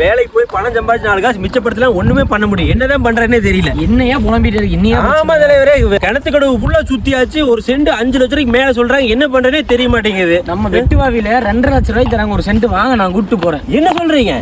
வேலைக்கு போய் பணம் சம்பாதிச்சு 4 காசு மிச்சப்படுத்தலாம் ஒண்ணுமே பண்ண முடியும். என்னதான் பண்றேன்னே தெரியல. என்னையா புலம்பிட்டு இருக்கு இன்னையா? ஆமா தலைவரே, கிணத்து கடவு ஃபுல்லா சுத்தியாச்சு. ஒரு சென்ட் 5 லட்சம் ரூபாய்க்கு மேல சொல்றாங்க. என்ன பண்றேனே தெரிய மாட்டேங்குது. நம்ம வெட்டுவாவில 2.5 லட்சம் ரூபாய்க்கு தராங்க ஒரு சென்ட். வாங்க நான் கூட்டு போறேன். என்ன சொல்றீங்க?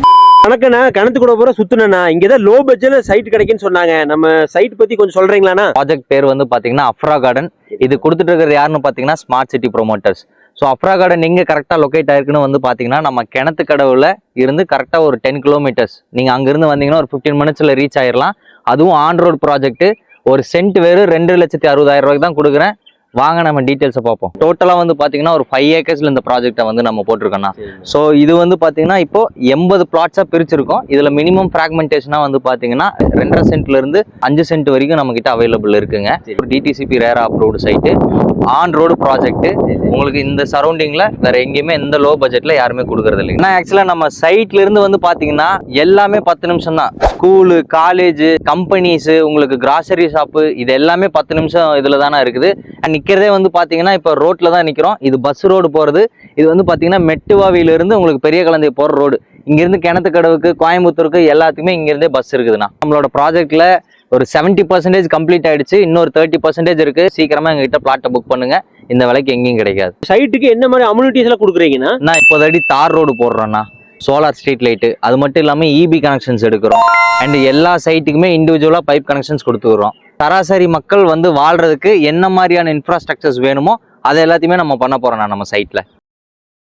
வணக்கண்ணா, கிணத்து கூட பூரா சுத்துனா இங்கதான் லோ பட்ஜெட்ல சைட் கிடைக்குன்னு சொன்னாங்க. நம்ம சைட் பத்தி கொஞ்சம் சொல்றீங்களாண்ணா? ப்ராஜெக்ட் பேர் வந்து பாத்தீங்கன்னா அஃப்ரா கார்டன். இது கொடுத்துட்டு இருக்கிறது யாருன்னு பாத்தீங்கன்னா smart city promoters. So Afra garden எங்கே கரெக்டாக லொக்கேட் ஆயிருக்குன்னு வந்து பார்த்தீங்கன்னா நம்ம கிணத்து கடவுல இருந்து கரெக்டாக ஒரு 10 கிலோமீட்டர்ஸ். நீங்கள் அங்கேருந்து வந்தீங்கன்னா ஒரு 15 மினிட்ஸில் ரீச் ஆயிடலாம். அதுவும் ஆன் ரோட் ப்ராஜெக்ட். ஒரு சென்ட் வெறும் 2,60,000 ரூபாய்க்கு தான் கொடுக்குறேன். வாங்க நம்ம டீட்டெயில்ஸை பார்ப்போம். டோட்டலாக வந்து பார்த்தீங்கன்னா ஒரு 5 ஏக்கர்ஸில் இந்த ப்ராஜெக்டை வந்து நம்ம போட்டிருக்கோம்னா. ஸோ இது வந்து பார்த்தீங்கன்னா இப்போ 80 பிளாட்ஸாக பிரிச்சிருக்கோம். இதில் மினிமம் ஃப்ராக்மெண்டேஷனாக வந்து பார்த்தீங்கன்னா 2.5 சென்ட்லேருந்து 5 சென்ட் வரைக்கும் நம்ம கிட்ட அவைலபிள் இருக்குங்க. ஒரு DTCP RERA approved site, on road project. உங்களுக்கு இந்த சரௌண்டிங்கில் வேற எங்கேயுமே எந்த லோ பட்ஜெட்டில் யாருமே கொடுக்குறது இல்லை. ஏன்னா ஆக்சுவலாக நம்ம சைட்ல இருந்து வந்து பார்த்தீங்கன்னா எல்லாமே 10 நிமிஷம் தான். ஸ்கூலு, காலேஜ், கம்பெனிஸு, உங்களுக்கு கிராசரி ஷாப்பு, இது எல்லாமே 10 நிமிஷம் இதில் தானே இருக்குது. அண்ட் நிற்கிறதே வந்து பார்த்தீங்கன்னா இப்போ ரோட்டில் தான் நிற்கிறோம். இது பஸ் ரோடு போகிறது. இது வந்து பார்த்தீங்கன்னா மெட்டுவாவிலிருந்து உங்களுக்கு பெரிய கலந்தை போகிற ரோடு. இங்கேருந்து கிணத்து கடவுக்கு, கோயம்புத்தூருக்கு எல்லாத்துக்குமே இங்கேருந்தே பஸ் இருக்குதுண்ணா. நம்மளோட ப்ராஜெக்டில் ஒரு 70% கம்ப்ளீட் ஆயிடுச்சு. இன்னொரு 30% இருக்கு. சீக்கிரமா எங்ககிட்ட பிளாட்டை புக் பண்ணுங்க. இந்த விலைக்கு எங்கேயும் கிடைக்காது. சைட்டுக்கு என்ன மாதிரி அம்யூனிட்டிஸ் எல்லாம் கொடுக்குறீங்கன்னா? நான் இப்போதாடி தார் ரோடு போடுறோம்னா, சோலார் ஸ்ட்ரீட் லைட்டு, அது மட்டும் இல்லாமல் இபி கனெக்ஷன்ஸ் எடுக்கிறோம். அண்ட் எல்லா சைட்டுக்குமே இண்டிவிஜுவலாக பைப் கனெக்ஷன்ஸ் கொடுத்துக்கிறோம். சராசரி மக்கள் வந்து வாழ்றதுக்கு என்ன மாதிரியான இன்ஃப்ராஸ்ட்ரக்சர்ஸ் வேணுமோ அதை எல்லாத்தையுமே நம்ம பண்ண போறோம் நம்ம சைட்ல.